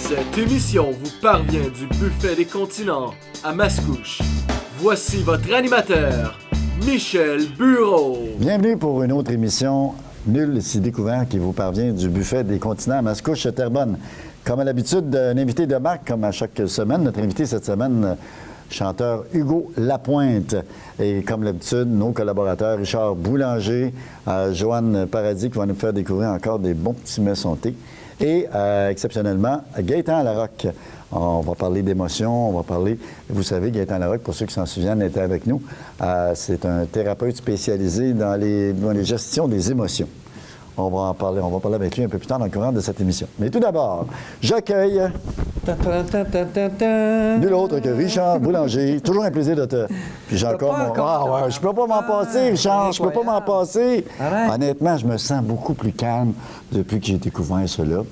Cette émission vous parvient du Buffet des Continents à Mascouche. Voici votre animateur, Michel Bureau. Bienvenue pour une autre émission Nul si découvert qui vous parvient du Buffet des Continents à Mascouche, Terrebonne. Comme à l'habitude, un invité de marque, comme à chaque semaine. Notre invité cette semaine, chanteur Hugo Lapointe. Et comme d'habitude, nos collaborateurs Richard Boulanger, Joanne Paradis, qui va nous faire découvrir encore des bons petits mets thé. Et exceptionnellement, Gaëtan Larocque. On va parler d'émotions, on va parler... Vous savez, Gaëtan Larocque, pour ceux qui s'en souviennent, était avec nous. C'est un thérapeute spécialisé dans les gestions des émotions. On va parler avec lui un peu plus tard dans le courant de cette émission. Mais tout d'abord, j'accueille nul autre que Richard Boulanger. Toujours un plaisir de te... Puis j'ai encore mon... Ah ouais, je peux pas m'en passer, Richard, je peux pas m'en passer. Honnêtement, je me sens beaucoup plus calme depuis que j'ai découvert cela.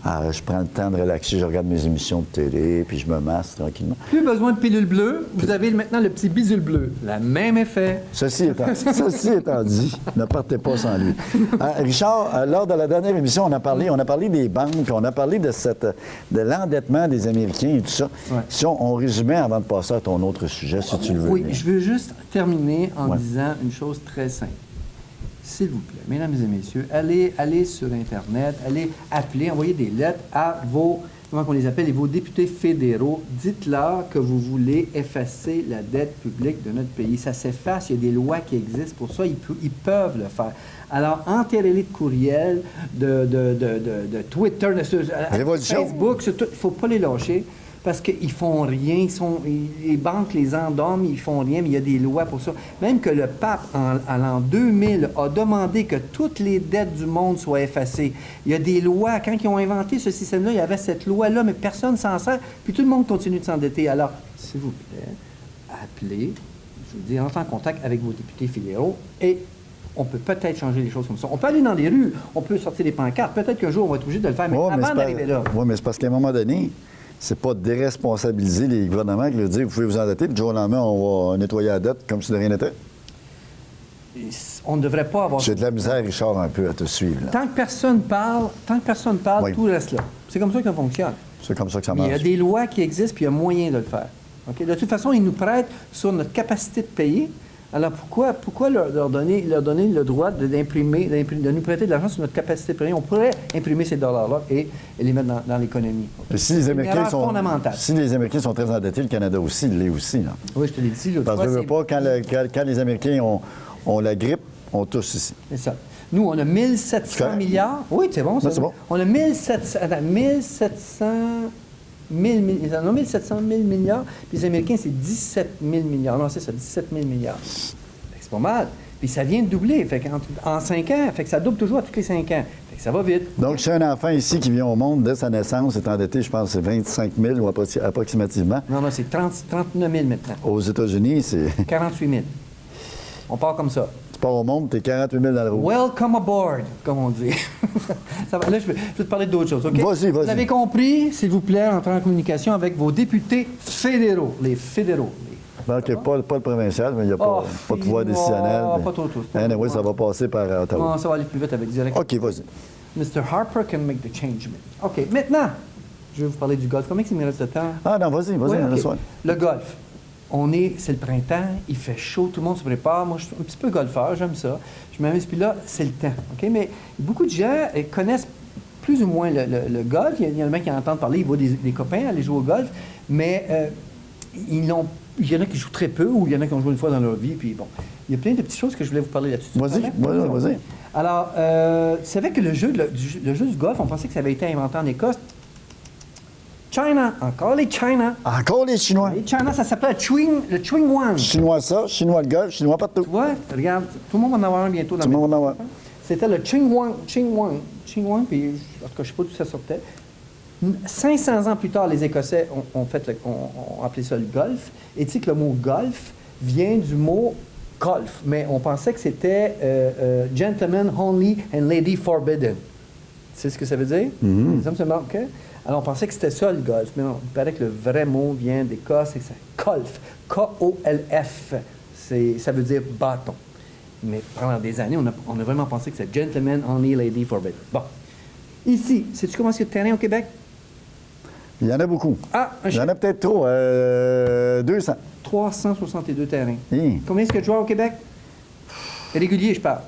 Je prends le temps de relaxer, je regarde mes émissions de télé, puis je me masse tranquillement. Plus besoin de pilule bleue, vous avez maintenant le petit bisule bleu. Le même effet. Ceci étant dit, ne partez pas sans lui. Richard, lors de la dernière émission, on a parlé des banques, on a parlé de l'endettement des Américains et tout ça. Ouais. Si on résumait avant de passer à ton autre sujet, si tu le veux. Oui, je veux juste terminer en disant une chose très simple. S'il vous plaît, mesdames et messieurs, allez sur Internet, allez appeler, envoyer des lettres à vos, comment on les appelle, vos députés fédéraux. Dites-leur que vous voulez effacer la dette publique de notre pays. Ça s'efface, il y a des lois qui existent pour ça, ils peuvent le faire. Alors, enterrez-les de courriels, de Twitter, de Facebook, il ne faut pas les lâcher. Parce qu'ils font rien, les banques les endorment, ils font rien, mais il y a des lois pour ça. Même que le pape, en l'an 2000, a demandé que toutes les dettes du monde soient effacées. Il y a des lois. Quand ils ont inventé ce système-là, il y avait cette loi-là, mais personne ne s'en sert, puis tout le monde continue de s'endetter. Alors, s'il vous plaît, appelez, je vous dis, entrez en contact avec vos députés fédéraux et on peut peut-être changer les choses comme ça. On peut aller dans les rues, on peut sortir des pancartes. Peut-être qu'un jour, on va être obligé de le faire, mais avant d'arriver là... Oui, mais c'est parce qu'à un moment donné... C'est pas de déresponsabiliser les gouvernements qui leur disent vous pouvez vous endetter, puis du jour au lendemain, on va nettoyer la dette comme si de rien n'était. On ne devrait pas avoir... J'ai de la misère, Richard, un peu à te suivre. Là. Tant que personne parle, oui. Tout reste là. C'est comme ça que ça fonctionne. C'est comme ça que ça marche. Il y a des lois qui existent, puis il y a moyen de le faire. Okay? De toute façon, ils nous prêtent sur notre capacité de payer. Alors pourquoi leur donner le droit de nous prêter de l'argent sur notre capacité de payer? On pourrait imprimer ces dollars-là et les mettre dans l'économie. Okay? Si les Américains sont très endettés, le Canada aussi l'est aussi. Là. Oui, je te l'ai dit. Parce que quand les Américains ont la grippe, on tousse ici. C'est ça. Nous, on a 1700 milliards. Oui, c'est bon, ça. C'est bon. On a 1700 000 milliards, puis les Américains, c'est 17 000 milliards. Non, c'est ça, 17 000 milliards. C'est pas mal. Puis ça vient de doubler. Fait en 5 ans, fait que ça double toujours à tous les 5 ans. Fait que ça va vite. Donc, chez un enfant ici qui vient au monde, dès sa naissance, est endetté, je pense, c'est 25 000 ou approximativement. Non, c'est 39 000 maintenant. Aux États-Unis, c'est... 48 000. On part comme ça. Tu pars au monde, t'es 48 000 dans le roue. Welcome aboard, comme on dit. Ça va, là, je vais te parler d'autres choses, OK? Vas-y. Vous avez compris, s'il vous plaît, entrer en communication avec vos députés fédéraux. Les fédéraux. OK, pas le provincial, mais il n'y a pas de pouvoir décisionnel. Pas trop. Oui, ça va passer par Ottawa. Non, ça va aller plus vite avec direct. OK, vas-y. Mr. Harper can make the change. OK, maintenant, je vais vous parler du golf. Combien il me reste de temps? Ah non, vas-y, okay. laisse-moi. Le golf. C'est le printemps, il fait chaud, tout le monde se prépare. Moi, je suis un petit peu golfeur, j'aime ça. Je m'amuse, puis là, c'est le temps. OK? Mais beaucoup de gens connaissent plus ou moins le golf. Il y en a qui en entendent parler, ils voient des copains aller jouer au golf, mais il y en a qui jouent très peu ou il y en a qui ont joué une fois dans leur vie. Puis bon, il y a plein de petites choses que je voulais vous parler là-dessus. Vas-y. Alors, tu savais que le jeu du golf, on pensait que ça avait été inventé en Écosse. China, encore les China. Encore les Chinois. Les China, ça s'appelle le Chwing Wan. Chinois ça, Chinois le golf, Chinois partout. Tu vois, regarde, tout le monde va en avoir un bientôt. Tout le monde va en avoir. C'était le Chwing Wan, puis en tout cas, je ne sais pas d'où ça sortait. 500 ans plus tard, les Écossais ont appelé ça le golf. Et tu sais que le mot golf vient du mot golf, mais on pensait que c'était gentleman only and lady forbidden. Tu sais ce que ça veut dire? OK? Alors, on pensait que c'était ça, le golf, mais non, il paraît que le vrai mot vient d'Écosse, et c'est golf, K-O-L-F. Ça veut dire bâton. Mais pendant des années, on a vraiment pensé que c'était gentleman only, lady forbidden. Bon. Ici, sais-tu comment c'est le terrain au Québec? Il y en a beaucoup. Ah, un Il y en chiffre. a peut-être trop. 200. 362 terrains. Hi. Combien est-ce qu'il y a de joueurs au Québec? Régulier, je parle.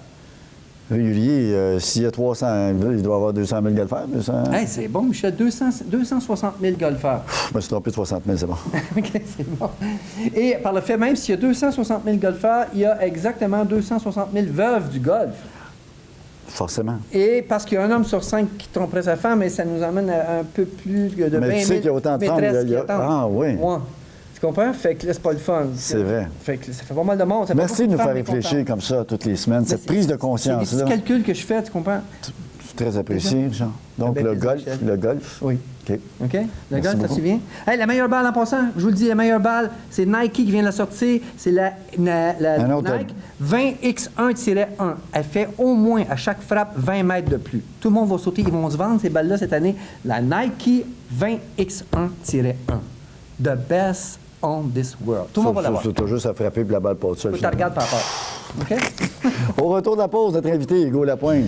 Régulier, s'il y a 300, il doit y avoir 200 000 golfeurs. 200... Hey, c'est bon, Michel. 260 000 golfeurs. Je me suis trompé de 60 000, c'est bon. OK, c'est bon. Et par le fait même, s'il y a 260 000 golfeurs, il y a exactement 260 000 veuves du golf. Forcément. Et parce qu'il y a un homme sur 5 qui tromperait sa femme, et ça nous amène à un peu plus de 20 000 Mais tu sais qu'il y a autant de femmes, maîtresses il y a- qui attendent. Ah, oui. Ouais. Tu comprends? Fait que là, c'est pas le fun. C'est vrai. Fait que ça fait pas mal de monde. Ça fait Merci de beaucoup nous faire femmes réfléchir mécontentes. comme ça toutes les semaines. Mais Cette c'est- prise de C'est des conscience-là, petits calculs que je fais, tu comprends? c'est très apprécié, Jean. Donc, Avec le plaisir, golf, Michel. le golf. Oui. OK. OK? Le Merci golf, ça beaucoup. se vient. Hey, la meilleure balle en passant, je vous le dis, la meilleure balle, c'est Nike qui vient de la sortir. C'est la Un autre. Nike 20X1-1. Elle fait au moins, à chaque frappe, 20 mètres de plus. Tout le monde va sauter. Ils vont se vendre ces balles-là cette année. La Nike 20X1-1. The best on this world. Tout le monde va l'avoir. Tu as juste à frapper puis la balle passe seule. Tu regardes par rapport. OK? Au retour de la pause, notre invité, Hugo Lapointe.